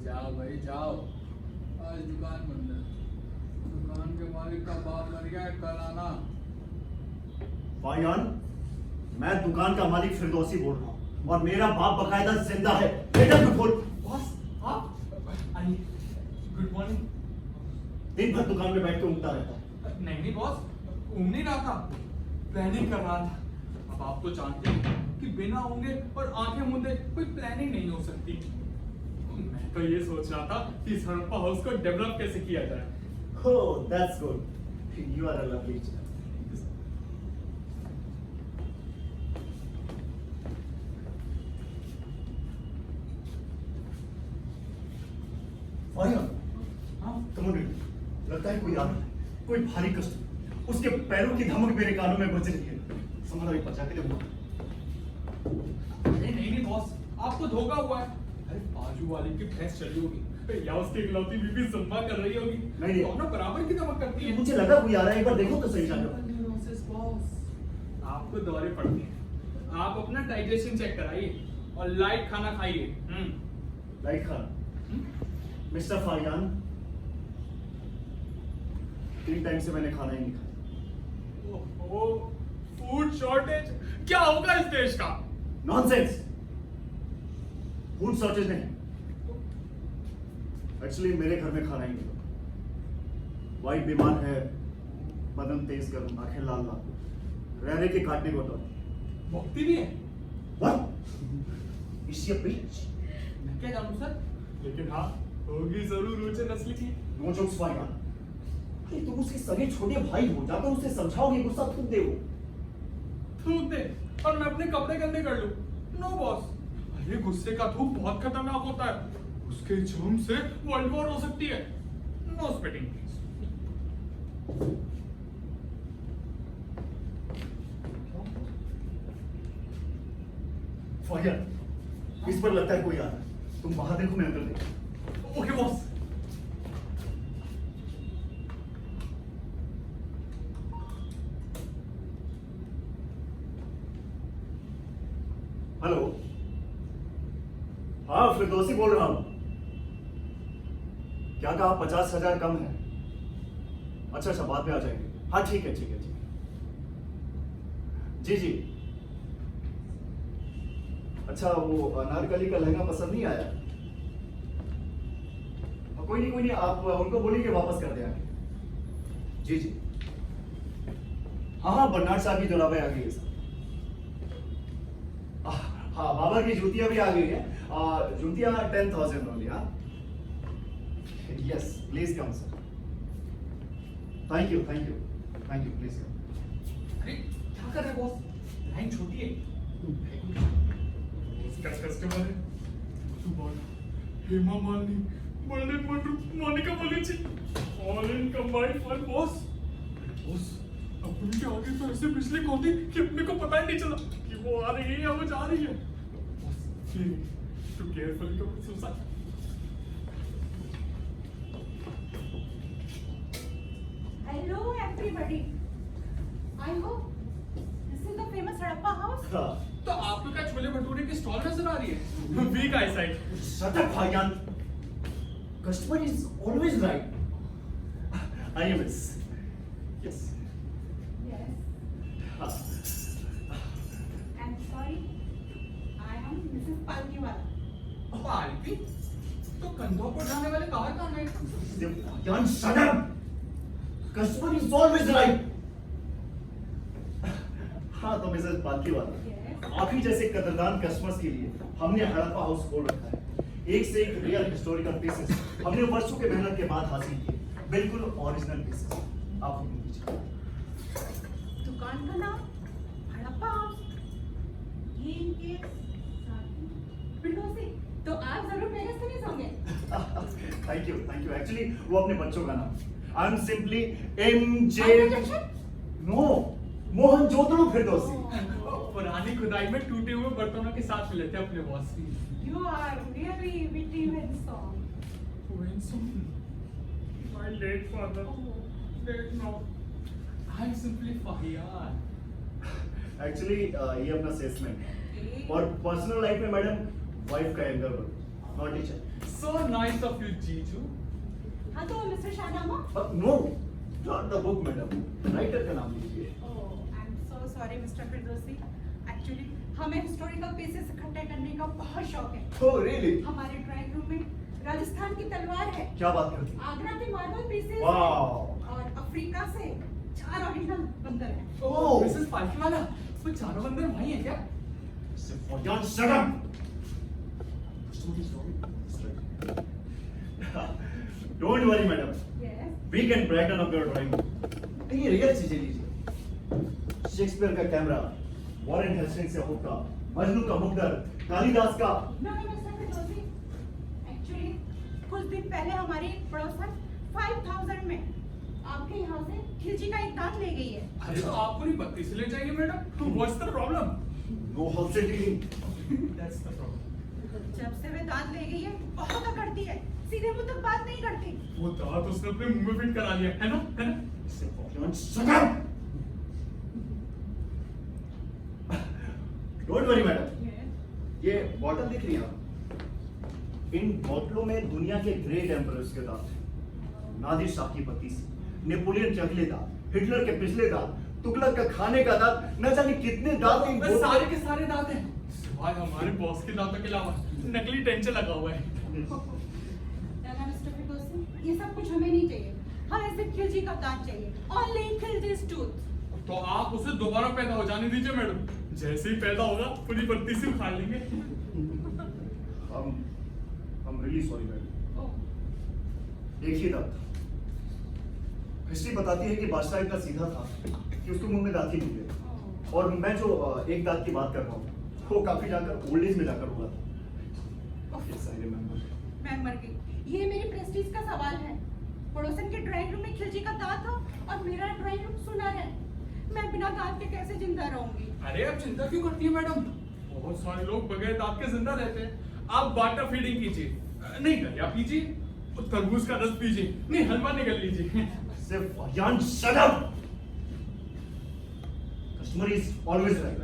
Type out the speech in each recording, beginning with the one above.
जाओ भाई जाओ, आज दुकान बंद है। दुकान के मालिक का बाप मर गया है, कल आना। फाहियान, मैं दुकान का मालिक फिरदौसी बोल रहा हूँ और मेरा बाप बकायदा जिंदा है। बेटा तू खोल। बॉस आप आइए। Good morning. दिन भर दुकान में बैठ के उगता रहता है। नहीं बॉस, घूम नहीं रहा था, प्लानिंग कर रहा था। अब आप तो जानते हैं कि बिना ऊँगे और आंखें मूंदे कोई प्लानिंग नहीं हो सकती। मैं तो ये सोच रहा था कि इस हड़प्पा हाउस को डेवलप कैसे किया जाए। Oh, that's good. You are a lovely child. Fahien, हाँ come on, लगता है कोई आ रहा है, कोई भारी कष्ट। उसके पैरों की धमक मेरे कानों में बज रही है। समझ रही बचा के देखो। नहीं बॉस, आपको धोखा हुआ है। अरे बाजू वाले की भैंस चली होगी या उसकी इकलौती बीबी जुम्मा कर रही होगी। नहीं। दोनों बराबर की धमक करती है। मुझे लगा कोई आ रहा है, एक बार देखो तो सही जान। बॉस आपको दौरे पड़ते हैं, आप अपना डाइजेशन चेक कराइए और लाइट खाना खाइए। Light Khan, mister Fahien, 3 time से मैंने खाना ही नहीं खाया। ओहो, फूड शॉर्टेज क्या होगा इस देश का? नॉनसेंस। फूड शॉर्टेज नहीं, एक्चुअली मेरे घर में खाना ही नहीं। वाइफ बीमार है, बदन तेज गर्म, आंखें लाल लाल, रह के काटने को तो भक्ति भी है। What? Is she a bitch? मैं क्या जानूं सर, लेकिन हाँ होगी जरूर ऊंचे नस्ल की। No jokes, Fahien. अरे तुम उसके सगे छोटे भाई हो, जाकर उसे समझाओगे, गुस्सा थूक दे वो। थूक दे और मैं अपने कपड़े गंदे कर लूं? नो बॉस, अरे गुस्से का थूक बहुत खतरनाक होता है। उसके जुर्म से वर्ल्ड वॉर हो सकती है। No spitting please. फाहियान, इस पर लगता है कोई आ रहा है। तुम बाहर देखो, मैं अंदर देखो। Okay boss. हेलो, हाँ फिरदौसी बोल रहा हूं। क्या कहा? 50,000 कम है? अच्छा बाद में आ जाएंगे। हाँ ठीक है। जी। अच्छा, वो अनारकली का लहंगा पसंद नहीं आया? कोई नहीं, आप उनको बोलिए वापस कर दे आके। जी। हाँ, बर्नार्ड साहब की जुलाबे आ गई है। हाँ, बाबा की जूतियां भी आ गई है। जूतियां 10,000 ओनली। हाँ yes, please come sir. Thank you, please come. अरे क्या कर रहे बॉस, लाइन छोटी है। उसका कस्टमर है सुबह हेमा मालिनी, बड़े Monica Bellucci, all in combined fun boss. अपन के आगे तो ऐसे पिछले कौन थी कि अपने को पता ही नहीं चला कि वो आ रही है या वो जा रही है। Too careful to suicide. Hello everybody. I hope this is the famous Harappa house. तो आपको क्या छोले भटूरे की स्टॉल नजर आ रही है? Weak eyesight. Shut up, Fahiyan. Customer is always right. आइए मिस। Yes. Yes. हाँ। I'm sorry. I am Mrs. Palkiwala. पालकी? तो कंधों पर उठाने वाले कहाँ कहाँ हैं? Fahien, shut up. Customer is always right. हाँ तो मिसेस पालकीवाला, Yes. आप ही जैसे कदरदान कस्टमर्स के लिए हमने हड़प्पा हाउस खोल रखा है। एक से एक रियल हिस्टोरिकल पीसेस हमने वर्षों के मेहनत के बाद हासिल किए, बिल्कुल ओरिजिनल पीसेस। आप हुक्म कीजिए। दुकान का नाम हड़प्पा हाउस। ये इनके साथी फिरदौसी। तो आप जरूर मेरे से नहीं सोंगे। Thank you. एक्चुअली वो अपने बच्चों का नाम। I am simply MJ। No, Mohenjo जोदड़ो फिरदौसी। पुरानी खुदाई में टूटे हुए बर्तनों के साथ मिले थे अपने boss. You are really witty and strong. My late father. Late now. I'm simply Fahiyan. Actually ये अपना सेल्समैन है और पर्सनल लाइफ में मैडम वाइफ का anger role, not teacher. So nice of you, Jeeju. हाँ तो mister Shahnameh no not the book madam, writer का नाम लीजिए। Oh I am so sorry mister Firdausi, actually हमें हिस्टोरिकल पीसेस इकट्ठे करने का बहुत शौक है। Oh really? हमारे ड्राइंग रूम में राजस्थान की तलवार है, क्या बात करती हैं? आगरा के मार्बल पीसेस वाह। और अफ्रीका से 4 ओरिजिनल बंदर हैं। Oh, Mrs. पालकीवाला, उसमें चारों बंदर वही है क्या? John, shut up! Don't worry, madam. Yes. We can brighten up your drawing. कहीं रियल चीजें लीजिए। शेक्सपियर का कैमरा, वॉरेन हेस्टिंग्स का हुक्का, मजनू का मुकद्दर, कालिदास का। No, no, Mr. Firdausi, actually कुछ दिन पहले हमारी एक पड़ोसन 5000 में आपके यहाँ से खिलजी का एक दांत ले गई है। अरे तो आपको नहीं पत्ती से ले जाइए madam. What's the problem? No house dealing. That's the problem. जब से वे दांत ले गई है बहुत अकड़ती है, सीधे मुंह तक बात नहीं करती। वो दांत उसने अपने मुंह में फिट करा लिया है ना? John, shut up! Don't worry, madam. ये बॉटल दिख रही है आप? इन बोतलों में दुनिया के ग्रेट एम्परर्स के दांत हैं। नादिर शाह की बत्तीस, नेपोलियन के अगले दांत, हिटलर के पिछले दांत, तुगलक का खाने का दांत, न जाने कितने दांत इन बस सारे के सारे दांत हैं। सिवाय हमारे बॉस के दांतों के अलावा नकली टेंशन लगा हुआ है। दादा मिस्टर फिरदौसी, ये सब कुछ हमें नहीं चाहिए, हमें सिर्फ खिलजी का दांत चाहिए। Only खिलजी's tooth। तो आप उसे दोबारा पैदा हो जाने दीजिए मैडम। जैसे ही पैदा होगा पूरी बत्ती से उखाड़ लेंगे। I'm really sorry, madam. एक ही दांत। हिस्ट्री बताती है कि बादशाह इतना सीधा था कि उसके मुंह में दांत ही नहीं थे। और मैं जो एक दांत की बात कर रहा हूँ वो काफी जाकर ओल्ड एज में जाकर हुआ था। Yes, I remember. मैं मर गई। ये मेरी प्रेस्टीज का सवाल है। पड़ोसन के ड्राइंग रूम में खिलजी का दांत हो और मेरा ड्राइंग रूम सुना है। मैं बिना दांत के कैसे जिंदा रहूंगी? अरे आप चिंता क्यों करती है मैडम? बहुत सारे लोग बगैर दांत के जिंदा रहते हैं। आप वाटर फीडिंग कीजिए, नहीं दलिया पीजिए, तरबूज का रस पीजिए, नहीं हलवा निकल लीजिए। Sir, Jan, shut up! Customer is always right.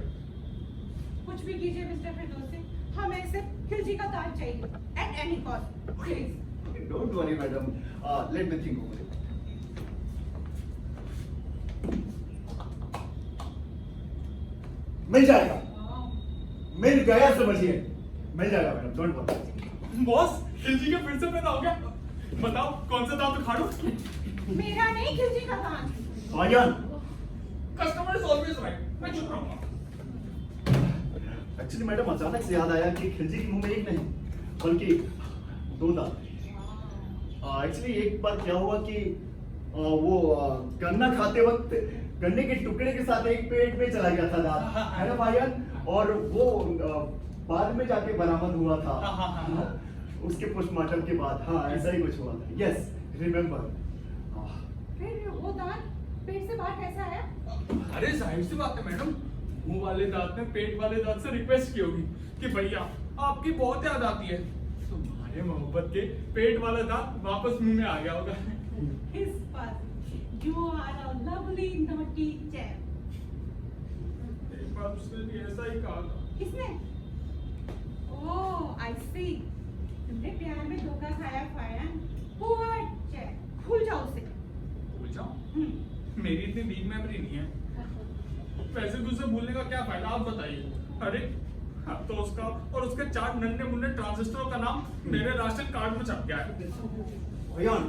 कुछ भी कीजिए मिस्टर फिरदौसी, हमें सिर्फ खिलजी का दांत चाहिए at any cost, please। Don't worry, madam. Let me think over it. मिल जाएगा, मिल गया, समझिए, मिल जाएगा madam, don't worry. Boss, Khilji का फिर से पैदा हो गया। बताओ कौन सा दांत उखाड़ूं? मेरा नहीं खिलजी का दांत। Aryan, customer is always right. मैं चुप रहूंगा। एक्चुअली मैडम अचानक से याद आया कि खिलजी के मुंह में एक नहीं बल्कि 2 दांत। एक्चुअली एक बार क्या हुआ कि वो गन्ना खाते वक्त गन्ने के टुकड़े के साथ एक पेट में चला गया था दांत, है ना भाईजान? और वो बाद में जाके बरामद हुआ था उसके पोस्टमार्टम के बाद। हाँ, ऐसा ही कुछ हुआ था। Yes, remember. फिर वो दांत पेट से बाहर कैसा है? अरे जाहिर सी बात है मैडम, मुंह वाले दांत ने पेट वाले दांत से रिक्वेस्ट की होगी कि भैया आपकी बहुत याद आती है। तुम्हारे मोहब्बत के पेट वाला दांत वापस मुंह में आ गया होगा। His father, you are a lovely naughty chap। एक बार उसने भी ऐसा ही कहा था। किसने? ओह, I see। तुमने प्यार में धोखा खाया फायन। Poor chap, भूल जाओ उसे। भूल जाओ? मेरी इतनी वीक मेमोरी नहीं है। वैसे भी उसे भूलने का क्या फायदा, आप बताइए। अरे अब तो उसका और उसके 4 नन्हे मुन्ने ट्रांजिस्टरों का नाम मेरे राशन कार्ड में छप गया है। भैयान,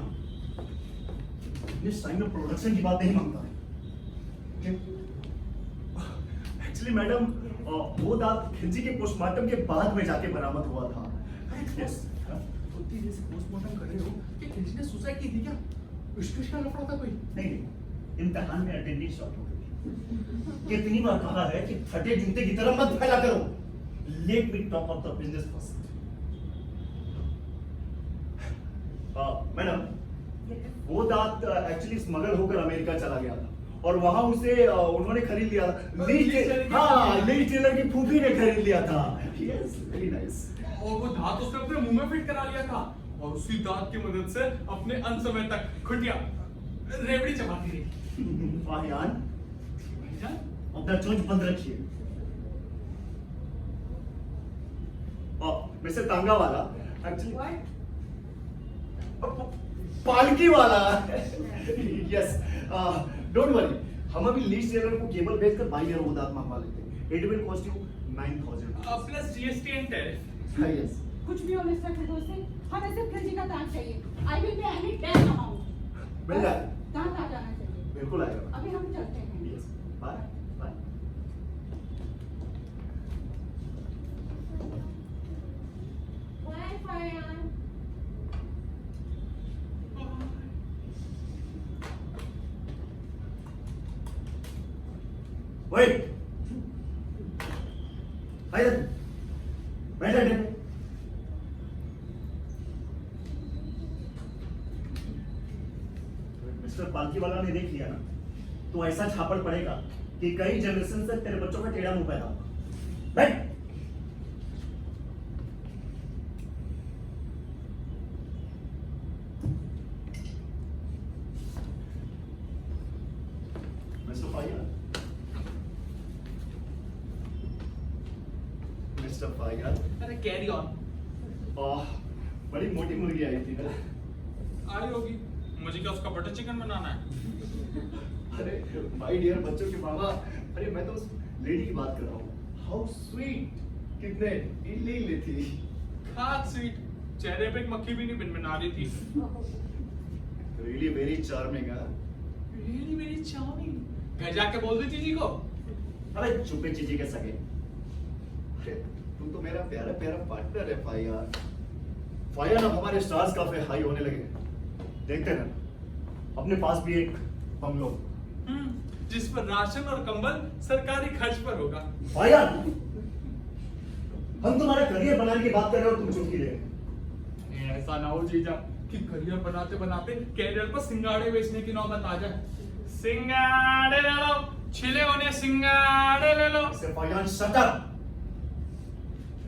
इस टाइम में प्रोडक्शन की बात नहीं मांगता। एक्चुअली मैडम वो दांत खिलजी के पोस्टमार्टम के बाद में जाके बरामद हुआ था। यस। उतनी देर से पोस्टमार्टम कर रहे हो कि खिलजी ने सुसाइड की थी क्या? इश्क का लफड़ा था कोई? नहीं, इम्तिहान में अटेंडेंस शॉर्ट हो गई थी। कितनी बार कहा है कि फटे जूते की तरह मत फैला करो। Let me talk of the business first. Madam, वो दांत एक्चुअली स्मगल होकर अमेरिका चला गया था और वहां उसे उन्होंने खरीद लिया था। ली टेलर की फूफी ने खरीद लिया था। Yes, very nice. और वो दांत उसने अपने मुंह में फिट करा लिया था और उसी दांत की मदद से अपने अंत समय तक खुटिया रेवड़ी चबाती रही। भाईजान, भाईजान, अपना चोंच बंद रखिए। मिस्टर तांगा वाला, एक्चुअली What? पालकी वाला यस डोंट वरी हम अभी लीज टेलर को केबल भेजकर बाई एयर उदात मंगवा लेते हैं it will cost you 9000 plus GST and tariff. Yes कुछ भी हो मिस्टर फिरदौसी, हमें सिर्फ फ्रिज का तार चाहिए। I will pay any damn amount. मिल जाए तार आ जाना चाहिए। बिल्कुल आएगा अभी हम चलते हैं। Yes bye bye bye fire. Wait hi बैठ मिस्टर पालकी वाला ने देख लिया ना तो ऐसा छापड़ पड़ेगा कि कई जनरेशन से तेरे बच्चों का टेढ़ा मुंह पैदा होगा बैठ मिस्टर फायर मिस्टर फायर अरे कैरी ऑन। बड़ी मोटी मुर्गी आई थी ना आई होगी, मुझे क्या उसका बटर चिकन बनाना है? अरे माय डियर बच्चों के मामा अरे मैं तो उस लेडी की बात कर रहा हूँ हाउ स्वीट कितने इल्ली थी खास स्वीट, चेहरे पे एक मक्खी भी नहीं भिनभिना रही थी। Really very charming really very charming. घर जाके बोल दे चीजी को। अरे चुपे चीजी के सगे अरे तू तो मेरा प्यारा प्यारा पार्टनर है फायर फायर अब हमारे स्टार्स काफी हाई होने लगे देखते ना अपने पास भी एक बंगलो जिस पर राशन और कंबल सरकारी खर्च पर होगा। फायर हम तुम्हारा करियर बनाने की बात कर रहे हो तुम चुटकी ले ऐसा ना हो जीजा कि करियर बनाते बनाते कैरियर पर सिंगाड़े बेचने की नौबत आ जाए। सिंगाड़े ले लो, छिले होने सिंगाड़े ले लो। इसे फायर शट अप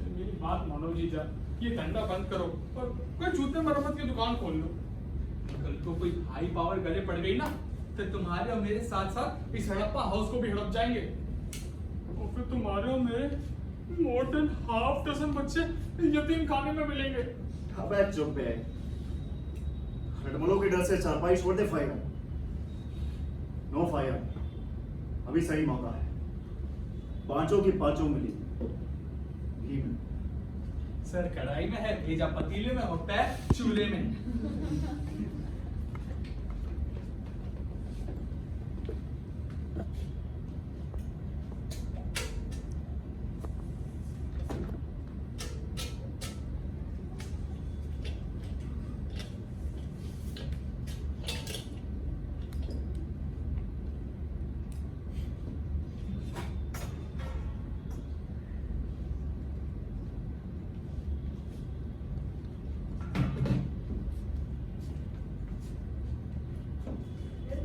मेरी बात मानो जीजा, ये धंधा बंद करो और कोई जूते मरम्मत की दुकान खोल लो। कल को कोई हाई पावर गले पड़ गई ना तो तुम्हारे और मेरे साथ साथ इस हड़प्पा हाउस को भी हड़प जाएंगे और फिर तुम्हारे और मेरे मोर देन हाफ डजन बच्चे यतीम खाने में मिलेंगे। अबे चुप है हडमलों के डर से चारपाई छोड़ दे फायर नो फायर अभी सही मौका है पांचों की पांचों मिली घी में सर कढ़ाई में है, भेजा पतीले में और पैर चूल्हे में।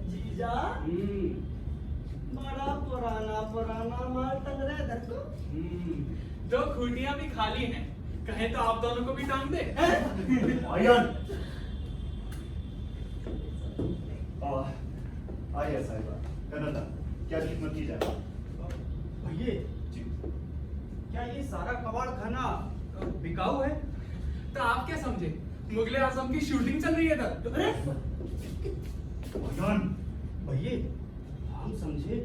जीजा बड़ा पुराना पुराना माल टंग रहा है इधर को। दो खूटियां भी खाली हैं, कहे तो आप दोनों को भी टांग दे। आयन आइए साहिबा कनाडा क्या खिदमत की जाए भैया जी क्या ये सारा कबाड़ खाना बिकाऊ है? तो आप क्या समझे, मुगले आजम की शूटिंग चल रही है इधर। अरे आयन भैया हम समझे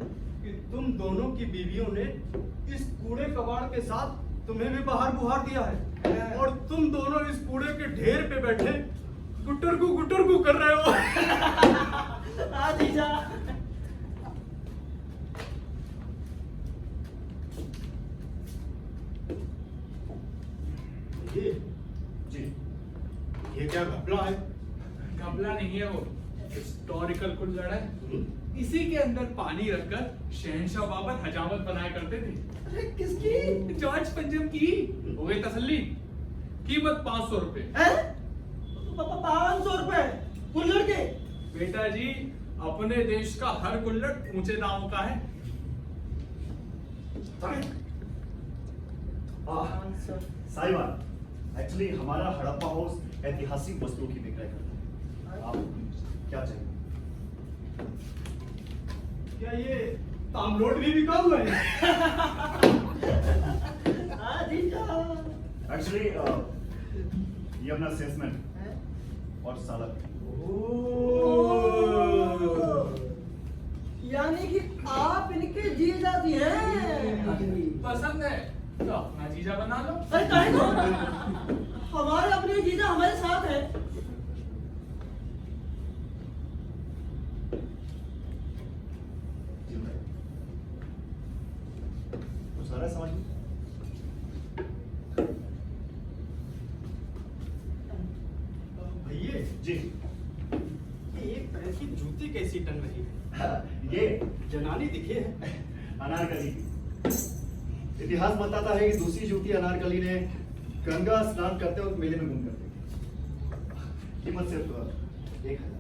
कि तुम दोनों की बीवियों ने इस कूड़े कबाड़ के साथ तुम्हें भी बाहर बुहार दिया है और तुम दोनों इस कूड़े के ढेर पे बैठे गुटर गु कर रहे हो। हाँ जीजा जी ये क्या घपला है? घपला नहीं है वो, हिस्टोरिकल कुल्हड़ है। इसी के अंदर पानी रखकर शहंशाह बाबर हजामत बनाया करते थे। अरे किसकी? जॉर्ज पंजम की। हो गई तसल्ली? कीमत 500 रुपए। 500 रुपए कुल्हड़ के? बेटा जी अपने देश का हर कुल्हड़ ऊंचे दामों का है। साहिबा एक्चुअली हमारा हड़प्पा हाउस ऐतिहासिक वस्तुओं की विक्रय करता है आप क्या चाहिए क्या ये तामलोट भी बिका हुआ है? हाँ जीजा एक्चुअली ये अपना सेल्समैन और सलाद। यानी कि आप इनके जीजा जी हैं। पसंद है तो अपना जीजा बना लो। अरे काहे को? हमारे अपने जीजा हमारे साथ है। जी भाई। कुछ आ रहा है समझ में? भैया जी। ये एक तरह की जूती कैसी टंग रही है? ये जनानी दिखे है। अनारकली की। इतिहास बताता है कि दूसरी जूती अनारकली ने गंगा स्नान करते वक्त मेले में गुम कर दी। कीमत सिर्फ 1,000।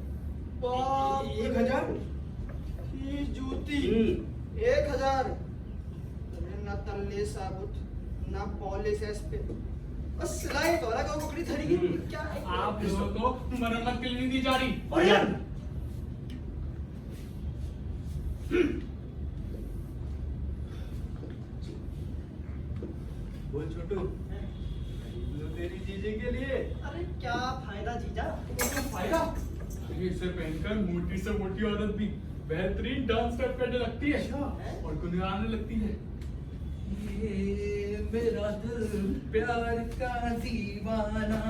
1,000? ये जूती 1,000। ना तल्ले साबुत ना पॉलिश है इस पे। बस सिलाई तो लगा वो पकड़ी थरी की। क्या है? आप लोगों को मरम्मत के लिए नहीं दी जा रही। और यार बोल छोटू, लो तेरी जीजी के लिए। अरे क्या फायदा जीजा? क्या फायदा? अरे इसे पहनकर मोटी से मोटी औरत भी बेहतरीन डांस स्टेप करने लगती है और गुनगुनाने लगती है। ये मेरा दिल प्यार का दीवाना,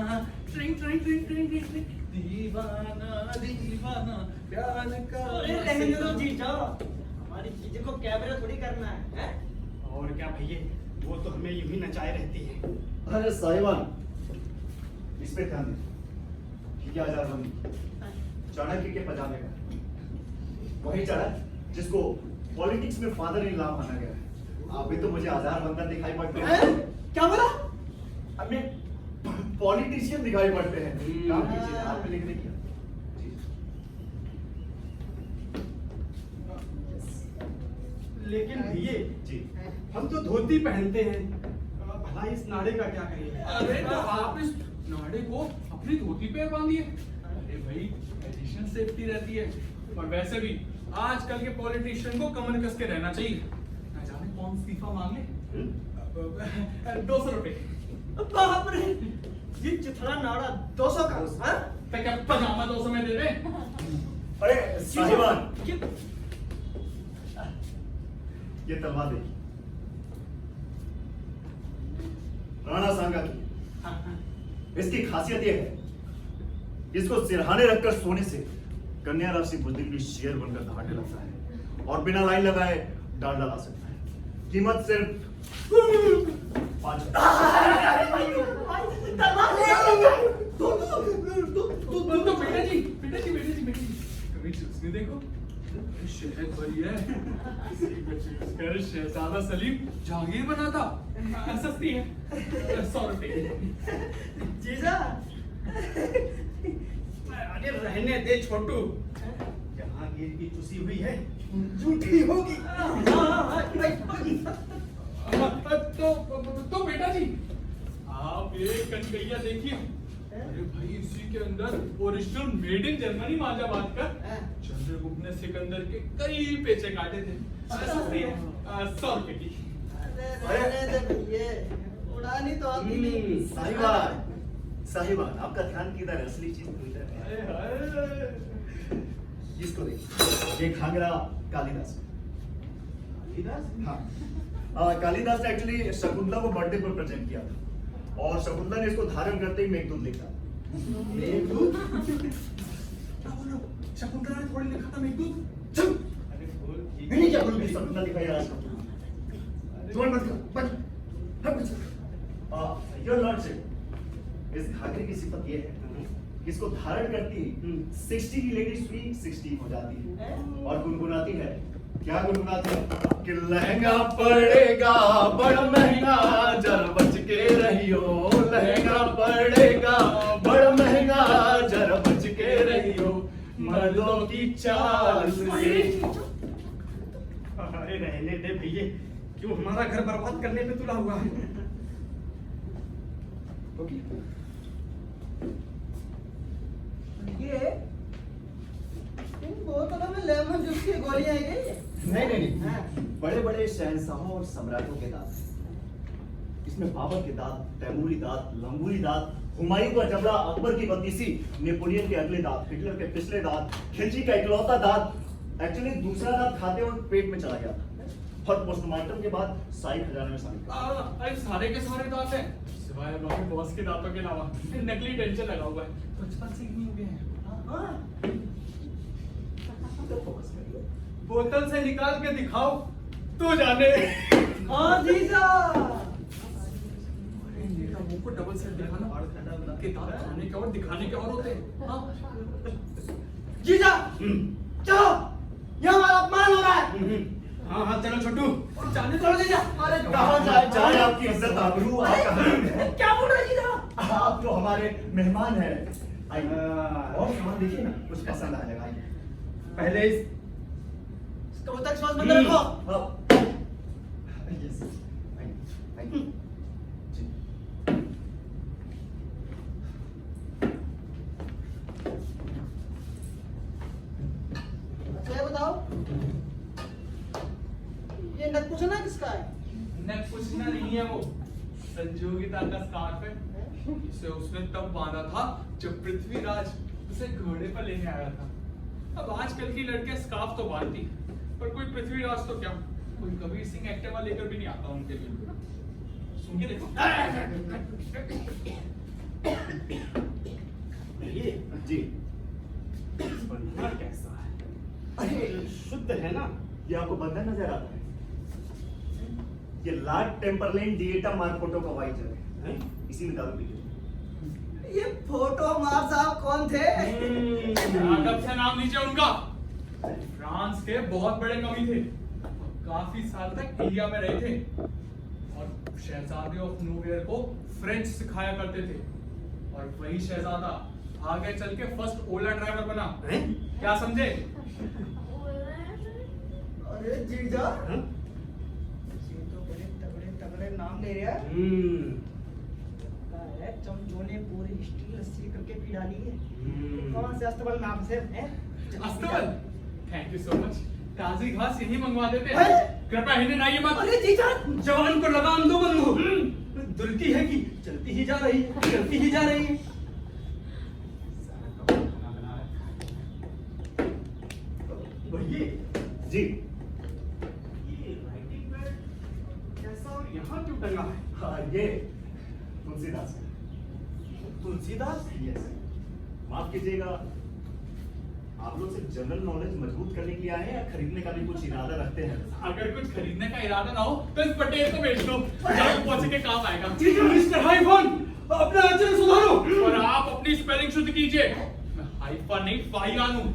ट्रिंग ट्रिंग ट्रिंग ट्रिंग ट्रिंग ट्रिंग, दीवाना दीवाना प्यार का। अरे रहने दो जीजा। हमारी जीजी को कैमरा थोड़ी करना है, हैं? और क्या भैया, वो तो हमें यूं ही नचाए रहती है। अरे साहिबान, इस पे ध्यान दें। क्या आजाद बंदी चाणक्य के पजामे का वही चाणक्य जिसको पॉलिटिक्स में फादर इन लॉ माना गया है। आप भी तो मुझे आजार बंदर दिखाई पड़ते हैं। क्या बोला? हमें पॉलिटिशियन दिखाई पड़ते हैं। काम कीजिए, आप पे लिखने किया। लेकिन भैया जी हम तो धोती पहनते हैं, भला इस नाड़े का क्या करेंगे? अरे तो आप इस नाड़े को अपनी धोती पे बांधिए। अरे भाई एडिशनल सेफ्टी रहती है। और वैसे भी आजकल के पॉलिटिशियन को कमर कस के रहना चाहिए। ना जाने कौन इस्तीफा मांग ले। 200 रुपए। बाप रे, ये चिथड़ा नाड़ा 200 का, हाँ? तो क्या पजामा 200 में दे दे? अरे साहिबान, कि- ये तलवार देखिए, राणा सांगा की। इसकी खासियत यह है, इसको सिरहाने रखकर सोने से कन्या राशि बुद्धि की शेयर बनकर दहाड़ने लगता है और बिना लाइन लगाए डाल डाला सकता है। कीमत सिर्फ 5। तो बेटा जी कभी चूस नहीं देखो। शहद भरी है, इसी को चूस कर शहजादा सलीम जहांगीर बनाता। सस्ती है, 100 रुपए। जीजा, अरे रहने दे छोटू, जहांगीर की चुसी हुई है झूठी होगी। तो बेटा जी आप एक कनकैया देखिए। अरे भाई इसी के अंदर ओरिजिनल मेड इन जर्मनी माजा बात कर चंद्रगुप्त ने सिकंदर के कई पेचे काटे थे। सस्ती है, 100 रुपए की। रहने दे भैया, उड़ानी तो आती नहीं। साहिबान, आपका ध्यान किधर है? असली चीज तो इधर है। इसको देखिए, ये घाघरा कालिदास हाँ, कालिदास ने एक्चुअली शकुंतला को बर्थडे पर प्रेजेंट किया था और शकुंतला ने इसको धारण करते ही मेघदूत लिखा। मेघदूत? क्या बोल रहे हो? शकुंतला ने थोड़ी लिखा था मेघदूत? चुप! अरे बोल ठीक मैंने क्या बोल रही? शकुंतला लिखा यार। जुबान बंद कर, बंद। योर लॉर्डशिप, इस घाघरे की सिफत ये है कि इसको धारण करती 60 की लेडी सुई 60 हो जाती है और गुनगुनाती है। क्या गुनगुनाती है? कि लहंगा पड़ेगा बड़ा महंगा, जरा बच के रहियो। लहंगा पड़ेगा बड़ा महंगा, जरा बच के रहियो। मर्दों की चाल से। अरे रहने दे भैया, क्यों हमारा घर बर्बाद करने पे तुला हुआ है? ये इन बोतलों में लेमन जूस की गोलियां आई गई है। नहीं, बड़े बड़े शहंशाहों और सम्राटों के दांत। इसमें बाबर के दांत, तैमूरी दांत, लंगूरी दांत हुमायूं का जबड़ा, अकबर की बत्तीसी, नेपोलियन के अगले दांत, हिटलर के पिछले दांत, खिलजी का इकलौता दांत एक्चुअली दूसरा दांत खाते वक्त पेट में चला गया था और पोस्टमार्टम के बाद साई खजाने में शामिल कर अरे सारे के सारे दांत हैं सिवाय बाकी बॉस के दांतों के अलावा नकली डेंचर लगा हुआ है। बचपन से ही हो गए हैं। हाँ। फोकस करिए। बोतल से निकाल के दिखाओ तो जाने। हाँ जीजा। अरे नेता मुंह को डबल सेट दिखाना के दांत खाने के और दिखाने के और होते हैं। हाँ? जीजा चलो, ये हमारा अपमान हो रहा है। हाँ हाँ चलो छोटू। और जाने चलो जीजा। अरे कहाँ जाए आपकी इज्जत आबरू, आप कहाँ हैं? क्या बोल रहे जीजा? आप तो हमारे मेहमान हैं। आइए और सामान देखिए ना, कुछ पसंद आ जाएगा। आइए। पहले इस कब तक श्वास बंद रखो? अब यस, आइए आइए जी। अच्छा ये बताओ, ये नतपुसना किसका है? न पूछना नहीं है वो संजोगिता का स्कार्फ है। इसे उसने तब बांधा था जब पृथ्वीराज उसे घोड़े पर लेने आया था। अब आजकल की लड़कियां स्कार्फ तो बांधती पर कोई पृथ्वीराज तो क्या, कोई कबीर सिंह एक्टिवा लेकर भी नहीं आता उनके लिए। सुन के देखो। ये जी बंधन कैसा है? अरे शुद्ध है ना? ये आपको बंधन नजर आता है? ये लॉर्ड टेम्परलेन डिएटा मार्कोटो का वाइजर है, इसी में दारू पीते हैं। ये फोटो मार साहब कौन थे? अदब से नाम लीजिए उनका। फ्रांस के बहुत बड़े कवि थे, काफी साल तक इंडिया में रहे थे और शहजादे ऑफ नोवेयर को फ्रेंच सिखाया करते थे। और वही शहजादा आगे चल के फर्स्ट ओला ड्राइवर बना। क्या समझे? अरे जीजा, ये तो बड़े तगड़े तगड़े नाम ले रहा है। लगता है चमचो ने पूरी हिस्ट्री रस्सी करके पी डाली है। कौन से अस्तबल नाम से है? अस्तबल, थैंक यू सो मच। ताजी घास यही मंगवा देते अरे! हैं। कृपया हिंदी ना ये मत। अरे जीजा, जवान को लगाम दो बंधु। दुलती है कि चलती ही जा रही है, चलती ही जा रही है। भैया जी ये राइटिंग पैड कैसा और यहाँ क्यों टंगा है? हाँ, ये तुलसीदास है। तुलसीदास? यस, माफ कीजिएगा, आप लोग सिर्फ जनरल नॉलेज मजबूत करने के लिए आए हैं या खरीदने का भी कुछ इरादा रखते हैं? अगर कुछ खरीदने का इरादा ना हो तो इस पटेल को बेच दो, जब पहुंचे के काम आएगा। मिस्टर हाईफोन, अपना आचरण सुधारो। और आप अपनी स्पेलिंग शुद्ध कीजिए। मैं हाइफा नहीं फाहियान हूं।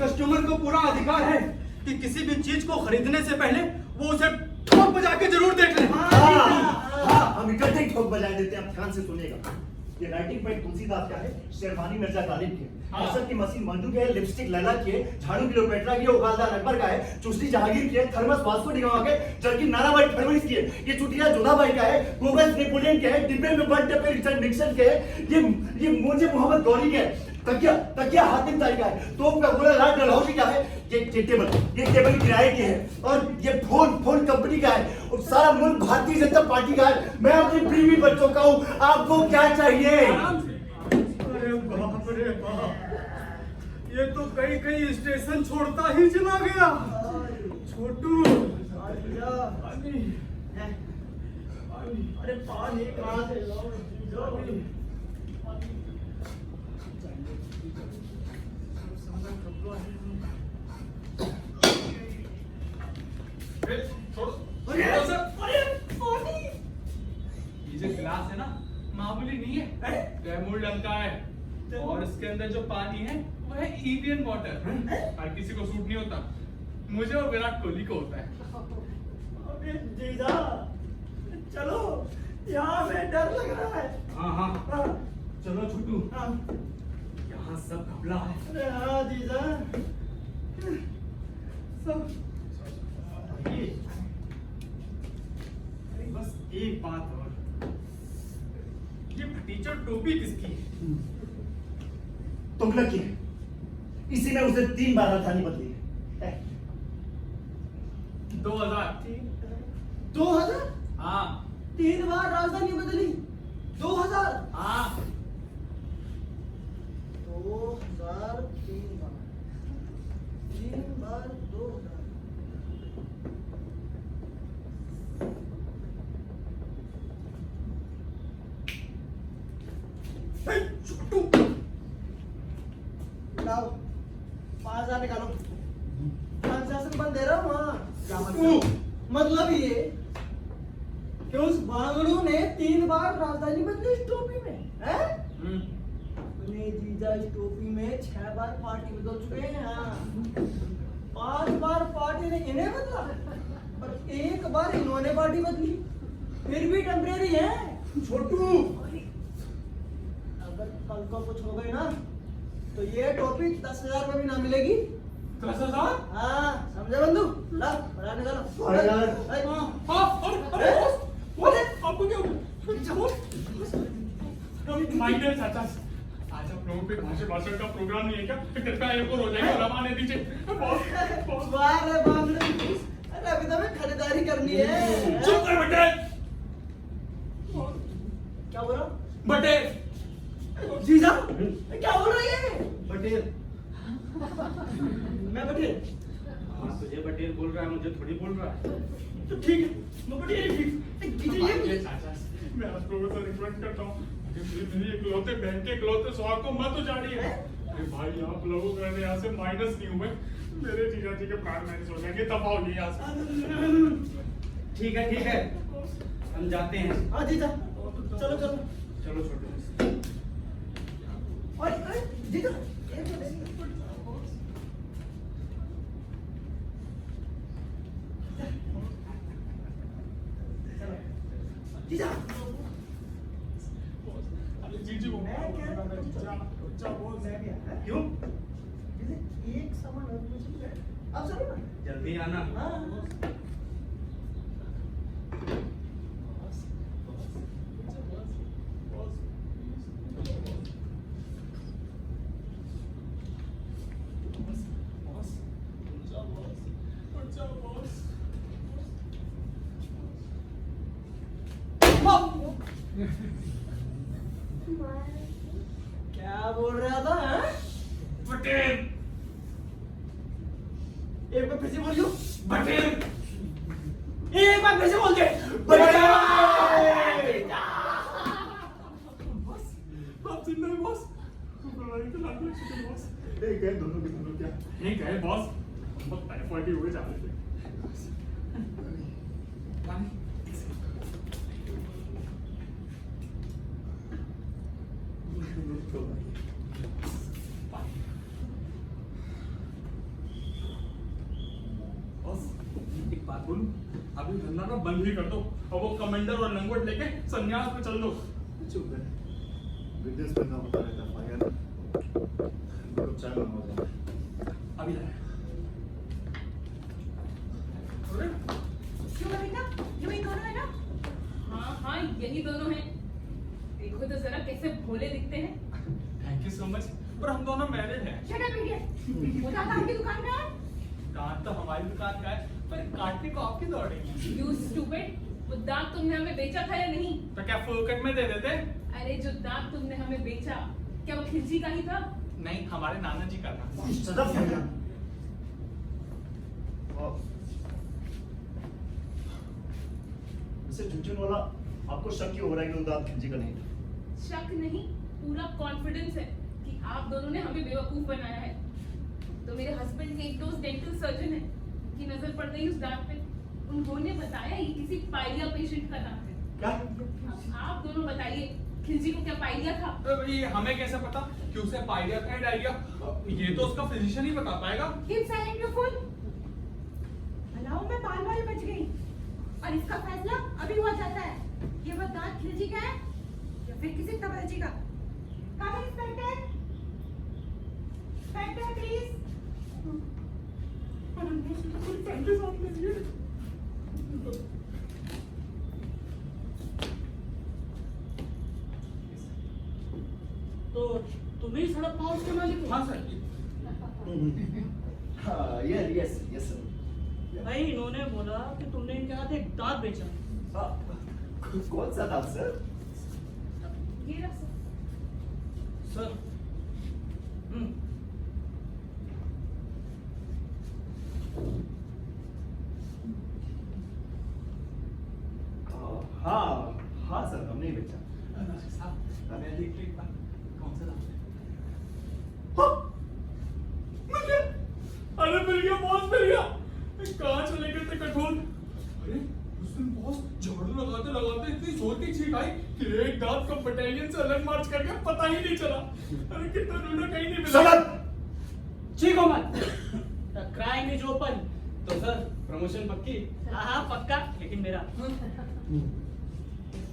कस्टमर को पूरा अधिकार है कि किसी भी चीज को खरीदने से पहले वो उसे ठोक बजा के जरूर देख ले। हाँ, हम इकट्ठे ही ठोक बजाए देते हैं। आप ध्यान से सुनिएगा। ये राइटिंग पैड तुलसीदास का है, शेरवानी मिर्जा गालिब की है, असर की मशीन मंजू की है, लिपस्टिक लैला की है, झाड़ू क्लियोपेट्रा की है, उगालदार अकबर का है, चुस्टी जहांगीर की है, थर्मस वास्को डिगामा के, जर्किन नानाभाई फडणवीस की है, ये चुटिया जोधाबाई का है, गोगल्स नेपोलियन के है, डिब्बे में बंद डब्बे रिचर्ड निक्सन के है, ये मोजे मोहम्मद गौरी के है, तकिया हातिम ताई का है, तोप का गोला लाल डलहौजी का है, ये टेबल किराए की है, और ये फोन कंपनी का है, और सारा मुल्क भारतीय जनता पार्टी का है। मैं अपनी बीवी बच्चों का हूँ, आपको क्या चाहिए? अरे बाप रे बाप, ये तो कई स्टेशन छोड़ता ही चला गया। छोटू, अरे पानी कहाँ से लाओ? ये जो गिलास है ना, मामूली नहीं है, तैमूर रंग का है और इसके अंदर जो पानी है वो है एवियन वाटर। हर किसी को सूट नहीं होता, मुझे और विराट कोहली को होता है। अबे जीजा, चलो, यहाँ में डर लग रहा है। हाँ चलो छोटू, यहाँ सब घबला है। अरे हाँ जीजा, सब बस एक बात और, ये टीचर टोपी किसकी है? तुगलक की है, इसी में उसने 3 बार राजधानी बदली है। 2000। 2000? हाँ, 3 बार राजधानी बदली। 2000 हाँ 2000 3 बार 2000 लाओ 5000 निकालो ट्रांजैक्शन बंद दे रहा हूँ वहाँ क्या मतलब? मतलब ये कि उस बांगड़ू ने 3 बार राजधानी बदली इस टोपी में हैं? अपने जीजा इस टोपी में 6 बार पार्टी बदल चुके हैं हाँ 5 बार पार्टी ने इन्हें बदला और 1 बार इन्होंने पार्टी बदली फिर भी टेम्परेरी है छोटू अगर कल को कुछ हो गई ना तो ये टोपी 10,000 में भी ना मिलेगी 10,000? हाँ समझे बंधु ला बड़ा निकालो अरे यार। अरे, अरे बॉस आपको क्या हुआ? माय डियर चाचा आज आप लोगों पे भाषण का प्रोग्राम नहीं है क्या? कृपया एक और हो जाएगा रवाने दीजिए बॉस वाह रे बांगड़ू अरे अभी तो हमें खरीदारी करनी है चुप कर बेटे क्या बोल रहा हूँ? बटे जीजा क्या बोल रही है पटेल मैं बटेल हाँ तुझे बटेल बोल रहा है मुझे थोड़ी बोल रहा है तो ठीक है मैं बटेल ठीक जीजा ये चाचा मैं आप लोगों से रिक्वेस्ट करता हूँ मेरी इकलौते बहन के इकलौते स्वाद को मत उजाड़िए अरे भाई आप लोगों के यहाँ से माइनस नहीं हुए मेरे जीजा जी के प्राण माइनस हो जाएंगे तब आओगे यहाँ से ठीक है हम जाते हैं हाँ जीजा चलो चलो चलो छोटे अरे जीजा एक मिनट जीजा अरे जीजी को मैं क्या अच्छा बोल मैं भी आया क्यों जीजा एक सामान और मुझे अब चलो ना जल्दी आना हाँ क्या बोल रहा था हाँ? बटेल एक बार फिर से बोलियो बटेल एक बार फिर से बोल दे आप जिंदा है बॉस लड़ाई तो लाग गई बॉस एक है दोनों के दोनों क्या ठीक है बॉस बहुत टाइफाइड हुए जा रहे थे बॉस एक बात बोलूं अभी धंधा ना बंद ही कर दो और वो कमांडर और लंगोट लेके संन्यास में चल दो चुप है बिजनेस करना होता रहता है भाई यार चाय बनवा अभी लाया अरे क्यों बेटा ये वही दोनों है ना हाँ यही दोनों हैं देखो तो जरा कैसे भोले दिखते हैं थैंक यू सो मच पर हम दोनों मैरिड हैं शट अप इडियट वो दादा आपकी दुकान का है काट तो हमारी दुकान का है पर काटने को आपकी दौड़ेगी यू स्टूपिड वो दाग तुमने हमें बेचा था या नहीं तो क्या फुल कट में दे देते अरे जो दाग तुमने हमें बेचा क्या वो खिलजी का ही था नहीं हमारे नाना जी का था सदफ भैया मिस्टर झुंझुन वाला आपको शक क्यों हो रहा है कि वो दांत खिंची का नहीं था शक नहीं पूरा कॉन्फिडेंस है कि आप दोनों ने हमें बेवकूफ बनाया है तो मेरे हस्बैंड के एक दोस्त डेंटल सर्जन है उनकी नजर पड़ गई उस दाग पे उन्होंने बताया ये किसी पाइलिया पेशेंट का दाग है क्या अब आप दोनों बताइए खिलजी को क्या पाइलिया था ये हमें कैसे पता कि उसे पायरिया था या डायरिया ये तो उसका फिजिशियन ही बता पाएगा Keep silent, you fool! Allow में बाल बाल बच गई और इसका फैसला अभी हुआ जाता है ये वो दांत खिलजी का है या फिर किसी तबरची का कम इंस्पेक्टर इंस्पेक्टर प्लीज तो तुम्ही सड़क पाउच के मालिक हो हाँ सर हाँ यस यस सर भाई इन्होंने बोला कि तुमने इनके हाथ एक दांत बेचा कौन सा दांत सर ये रहा सर। सर हाँ हाँ सर, हमने ही बेचा। मैं देख ली एक बार, कौन सा दाम है? हाँ, मिल गया। अरे मिल गया बॉस, मिल गया। कहाँ चले गए थे कठोर? अरे उस दिन बॉस झाड़ू लगाते लगाते इतनी जोर की छींक आई कि एक दांत का बटालियन से अलग मार्च कर गया, पता ही नहीं चला। अरे कितना ढूंढा, कहीं नहीं मिला। सनत! ठीक हो मत, क्राइम इज ओपन। तो सर प्रमोशन पक्की? हाँ पक्का, लेकिन मेरा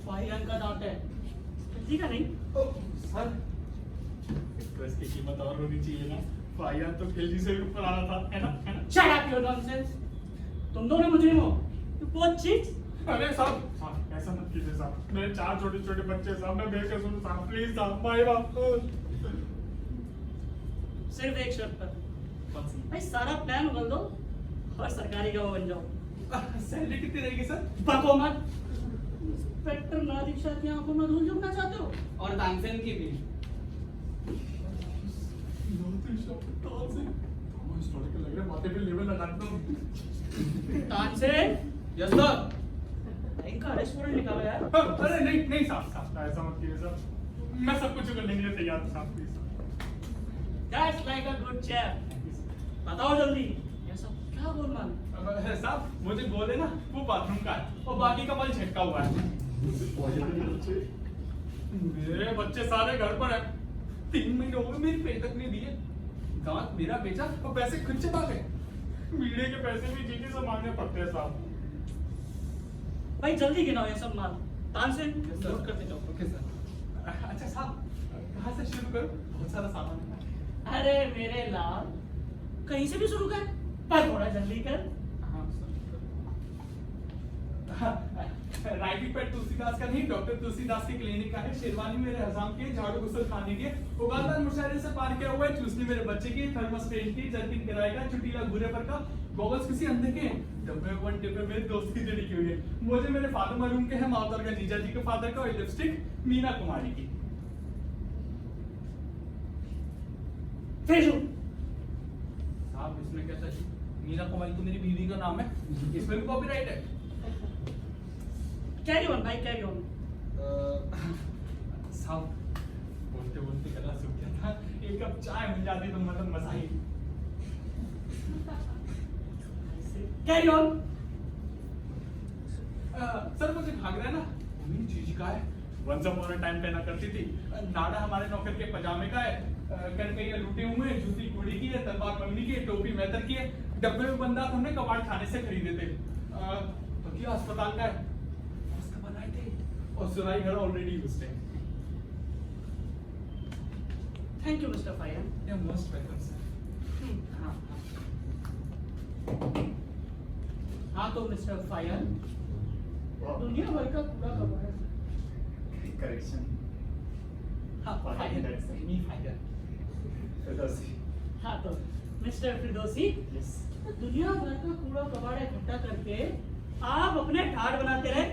फाइल का दांत है, किसी का नहीं। सर तो इसकी कीमत और होनी चाहिए ना, फाइल तो खिलजी से भी ऊपर आ रहा था, है ना, है ना? Shut up your nonsense. तुम दोनों मुजरिम हो, यू बोथ चीट्स। अरे साहब ऐसा मत कीजिए साहब, मेरे 4 छोटे छोटे बच्चे साहब, मैं बेकसूर हूं साहब, प्लीज साहब, माय बाप। सिर्फ एक शर्त पर, कौन सी? भाई सारा प्लान उगल दो और सरकारी गवाह बन जाओ। सैलरी कितनी रहेगी सर? बको मत। इंस्पेक्टर नादिक शाह की आंखों में धूल झोंकना चाहते हो? और तानसेन की भी। हिस्टोरिकल लग रहा है, माथे पे लेवल लगाता हूँ। Tansen, yes sir. इनका अरेस्ट वारंट निकालो यार। अरे नहीं नहीं साहब साहब, ऐसा मत कीजिए सर, मैं सब कुछ करने के लिए तैयार हूँ साहब, please. That's like a good chap. बताओ जल्दी, ये सब क्या गोलमाल? साहब मुझे बोले ना, वो बाथरूम का है और बाकी का मल छिटका हुआ है। मेरे बच्चे सारे घर पर है, 3 महीने हो गए मेरी पे तक नहीं दिए, दांत मेरा बेचा और पैसे खुद चबा गए। मीडिया के पैसे भी जीजी से मांगने पड़ते हैं साहब। भाई जल्दी गिनाओ ये सब माल। Tansen, Yes, sir. नोट करते जाओ। Okay sir. अच्छा साहब, कहाँ से शुरू करूं? बहुत सारा सामान है। अरे मेरे लाल, कहीं से भी शुरू कर, पर थोड़ा जल्दी कर। राइटिंग पैड तुलसीदास का नहीं, डॉक्टर तुलसीदास के क्लिनिक का है। शेरवानी मेरे हजाम की, झाड़ू गुसल खाने की, उगालदार मुशायरे से पार किया हुआ है, चूसनी मेरे बच्चे की, थर्मस पेंट की, जर्किन किराएगा, चुटीला घूरे पर का, गॉगल्स किसी अंधे के, डब्बे वन डिब्बे मेरे दोस्त की जड़ी की हुई है। मुझे मेरे फादर मरूम के हैं, माउतर का जीजा जी के फादर का, और लिपस्टिक मीना कुमारी की। फिर साहब इसमें क्या सच? मीना कुमारी तो मेरी बीवी का नाम है, इसमें भी कॉपीराइट है। कैरी ऑन भाई, कैरी ऑन। साहब बोलते बोलते गला सूख गया था, एक कप चाय मिल जाती तो मतलब मजा ही। Carry on. सर मुझे घाघरा ना मेरी जीजी का है, वंस अपॉन अ टाइम पहना करती थी। नाड़ा हमारे नौकर के पजामे का है, कनकैया लूटे हुए हैं, जूती कुड़ी की है, तलवार मंगनी की है, टोपी मैतर की है, डब्बे में बंदा हमने कबाड़ खाने से खरीदे थे। बकिया अस्पताल का है, उसका बनाए थे, और सुराई घर ऑलरेडी यूज्ड है। Thank you mister fire. या मोस्ट वेलकम सर। हाँ तो मिस्टर फायर, दुनिया भर का कूड़ा कबाड़। करेक्शन। हाँ फायर, मी फायर। हाँ तो मिस्टर फिरदौसी, दुनिया भर का कूड़ा कबाड़ इकट्ठा करके आप अपने ठाट बनाते रहे,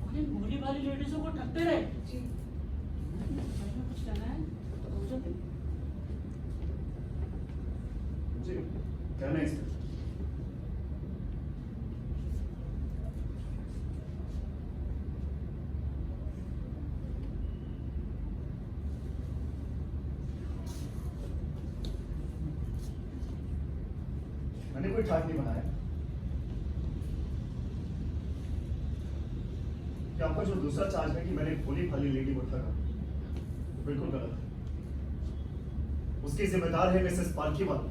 उन्हें भोली भाली लेडीजों को ठगते रहे। कुछ कहना है तो जल्दी। मुझे कहना है इसमें। मैंने कोई ठाट नहीं बनाया। कि आपका जो दूसरा चार्ज है कि मैंने भोली भाली लेडी को ठगा, बिल्कुल गलत है। उसकी जिम्मेदार है मिसेस पालकी वाला,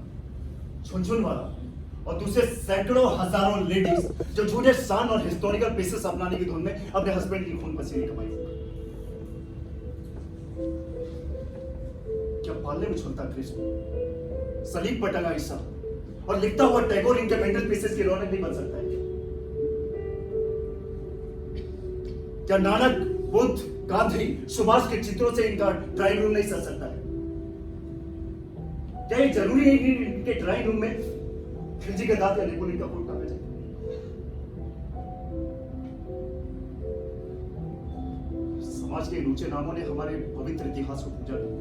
झुनझुन वाला, और दूसरे सैकड़ों हजारों लेडीज जो झूठे शान और हिस्टोरिकल पीसेस अपनाने की धुन में अपने हस्बैंड की खून पसीने कमाई। क्या पालने में छूटता कृष्ण, सलीब पर टंगा हिस्सा और लिखता हुआ टैगोर इनके मेंटल पीसेस की रौनक नहीं बन सकता है? क्या नानक, बुद्ध, गांधी, सुभाष के चित्रों से इनका ड्राइंग रूम नहीं सज सकता है? क्या ये जरूरी है कि इनके ड्राइंग रूम में खिलजी के दांत या नेपोलियन का फोटो टांगा जाए? समाज समाज के ऊंचे नामों ने हमारे पवित्र इतिहास को पूजा नहीं,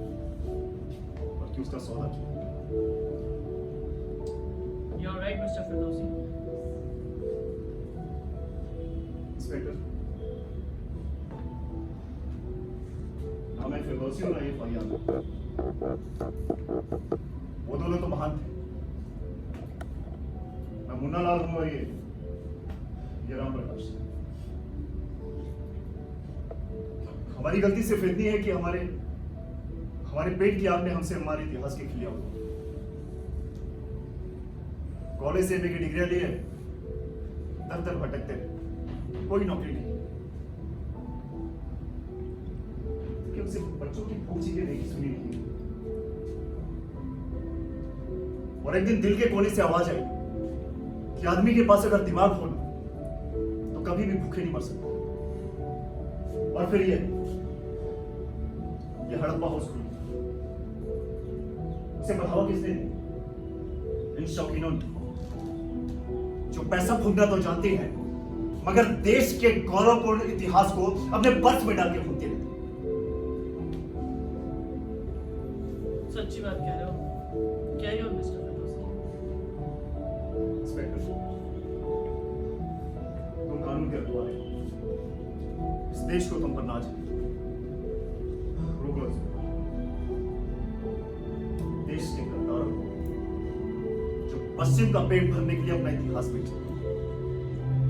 बल्कि उसका सौदा किया। You're right, Mr. Firdausi. Inspector, ना मैं फिरदौसी हूं ना ये फैयाज। वो दोनों तो महान थे। मैं मुन्ना लाल हूं और ये राम प्रकाश। हमारी गलती सिर्फ इतनी है कि हमारे पेट की आग ने हमसे हमारे इतिहास के खिलिया हुआ। कॉलेज से की डिग्रियां लिए दर दर भटकते रहे, कोई नौकरी नहीं। क्यों सिर्फ बच्चों की पूछी के नहीं सुनी नहीं। और एक दिन दिल के कोने से आवाज आई कि आदमी के पास अगर दिमाग हो ना तो कभी भी भूखे नहीं मर सकता। और फिर ये हड़प्पा हाउस खुली। उसे बढ़ावा किसने दिया? इन शौकीनों ने, जो पैसा फूंकना तो जानते हैं मगर देश के गौरवपूर्ण इतिहास को अपने पर्स में डाल के घूमते रहते। सच्ची बात कह रहे हो। Carry on mister Firdausi. Inspector, तुम कानून के रखवाले हो। इस देश को तुम पर नाज है। रोक लो इसको। देश के गद्दारों को, जो पश्चिम का पेट भरने के लिए अपना इतिहास बेच रहे,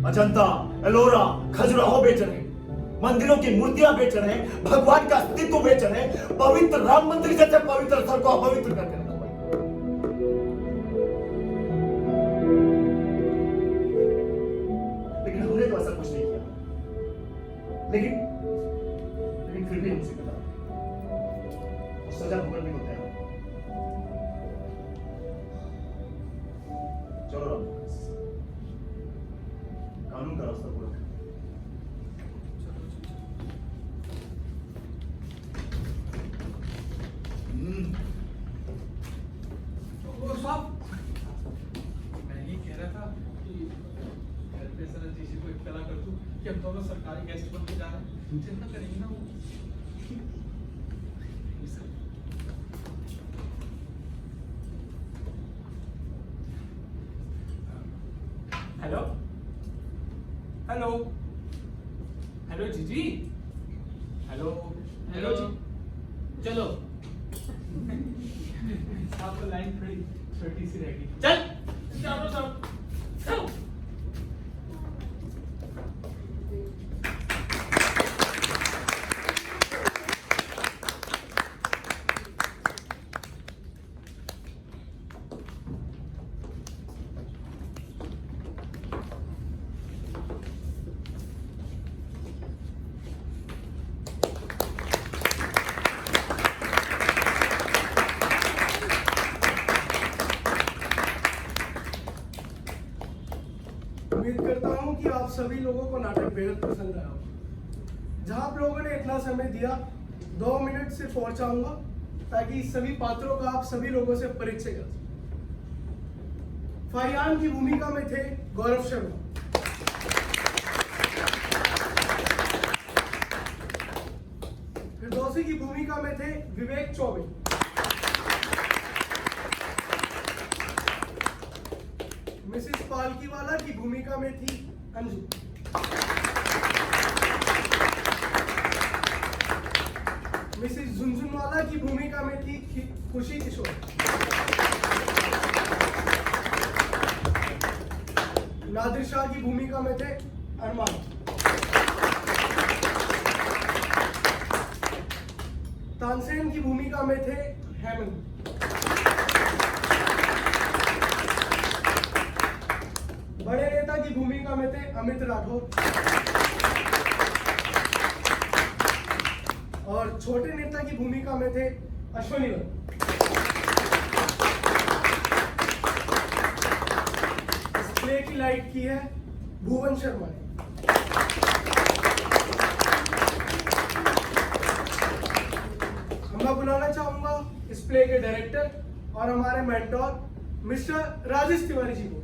अजंता, एलोरा, खजुराहो बेच रहे, मंदिरों की मूर्तियां बेच रहे, भगवान का अस्तित्व बेच रहे, पवित्र राम मंदिर जैसे पवित्र स्थल को अपवित्र करके रखा हुआ है। लेकिन हमने तो ऐसा कुछ नहीं किया। लेकिन फिर भी हमसे गलत और सजा भुगतने को तैयार। चलो राम, कानून का रास्ता पूरा करें। वो साहब, मैं ये कह रहा था कि घर पे सर जीजी को इत्तला कर दूं कि हम दोनों सरकारी गेस्ट बन के जा रहे हैं। चिंता करेंगे ना वो। हेलो हेलो हेलो जीजी। हेलो हेलो जी। चलो आपको लाइन थोड़ी छोटी सी रहेगी। चल चलो चलो चलो। उम्मीद करता हूं कि आप सभी लोगों को नाटक बेहद पसंद आया होगा। जहां आप लोगों ने इतना समय दिया, 2 मिनट से पहुंचाऊंगा ताकि सभी पात्रों का आप सभी लोगों से परिचय कर सकें। फाहियान की भूमिका में थे गौरव शर्मा, फिरदौसी की भूमिका में थे विवेक चौबे, मिसिस पालकीवाला की भूमिका में थी अंजू, मिसिस झुनझुनवाला की भूमिका में थी खुशी किशोर, नादिर शाह की भूमिका में थे अरमान, तानसेन की भूमिका में थे हेमंत, बड़े नेता की भूमिका में थे अमित राठौर और छोटे नेता की भूमिका में थे अश्वनी दत्त। इस प्ले की लाइट की है भुवन शर्मा ने। मैं बुलाना चाहूंगा इस प्ले के डायरेक्टर और हमारे मेंटोर मिस्टर राजेश तिवारी जी को।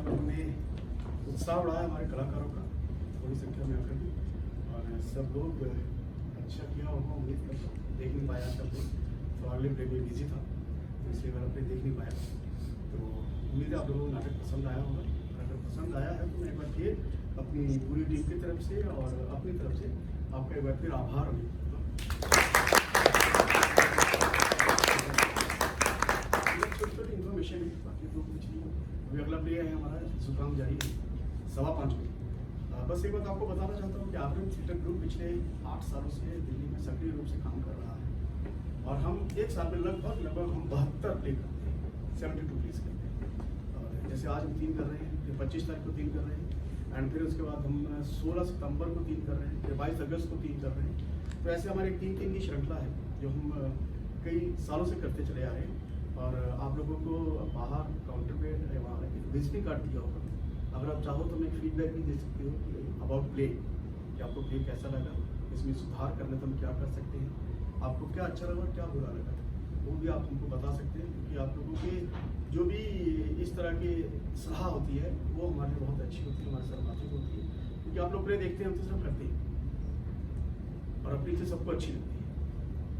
हमने उत्साह बढ़ाया हमारे कलाकारों का थोड़ी संख्या में आकर भी, और सब लोग अच्छा किया होगा उम्मीद करता हूँ। देख नहीं पाया सब लोग, तो अगले प्ले में बिजी था तो इसलिए मैं अपने देख नहीं पाया। तो उम्मीद है आप लोगों को नाटक पसंद आया होगा। अगर पसंद आया है तो मैं एक बार फिर अपनी पूरी टीम की तरफ से और अपनी तरफ से आपका एक बार फिर आभार व्यक्त करता हूँ। छोटी इन्फॉर्मेशन है, बाकी तो कुछ नहीं। अभी अगला प्ले है हमारा जुकाम जारी है 5:15 बजे। बस एक बात आपको बताना चाहता हूँ कि आर्यन थिएटर ग्रुप पिछले 8 सालों से दिल्ली में सक्रिय रूप से काम कर रहा है, और हम एक साल में लगभग हम 72 प्ले करते हैं, 72 प्लेस करते हैं। और जैसे आज हम 3 कर रहे हैं, फिर 25 तारीख को 3 कर रहे हैं, एंड फिर उसके बाद हम 16 सितंबर को 3 कर रहे हैं, फिर 22 अगस्त को 3 कर रहे हैं। तो ऐसे हमारी 3 की श्रृंखला है जो हम कई सालों से करते चले आ रहे हैं। और आप लोगों को बाहर काउंटर पे वहाँ विजिटिंग कार्ड दिया होगा, अगर आप चाहो तो मैं फीडबैक भी दे सकती हूँ कि अबाउट प्ले, कि आपको प्ले कैसा लगा, इसमें सुधार करने तो हम क्या कर सकते हैं, आपको क्या अच्छा लगा क्या बुरा लगा, वो भी आप हमको बता सकते हैं। क्योंकि आप लोगों के जो भी इस तरह की सलाह होती है वो हमारे लिए बहुत अच्छी होती है, हमारे सर्वाधिक होती है। क्योंकि आप लोग प्ले देखते हैं, हम तो सिर्फ करते हैं और अपनी चीज़ सबको अच्छी लगती है।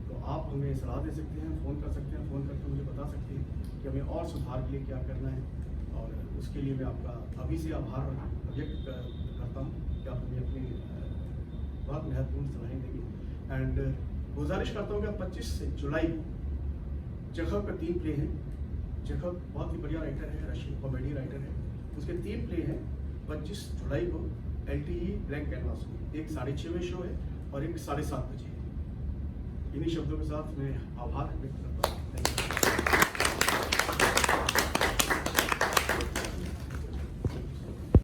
तो आप हमें सलाह दे सकते हैं, फ़ोन कर सकते हैं, फ़ोन करके मुझे बता सकते हैं कि हमें और सुधार के लिए क्या करना है। और उसके लिए मैं आपका अभी से आभार व्यक्त करता हूँ कि आप हमें अपनी बहुत महत्वपूर्ण सलाहें देंगे। एंड गुजारिश करता हूँ कि 25 जुलाई जखब का 3 प्ले हैं। जखब बहुत ही बढ़िया राइटर है, रशियन कॉमेडी राइटर है, उसके 3 प्ले हैं 25 जुलाई को LTE ब्लैंक कैनवास में। एक 6:30 बजे शो है और एक 7:30 बजे। इन्हीं शब्दों के साथ मैं आभार व्यक्त करता हूँ।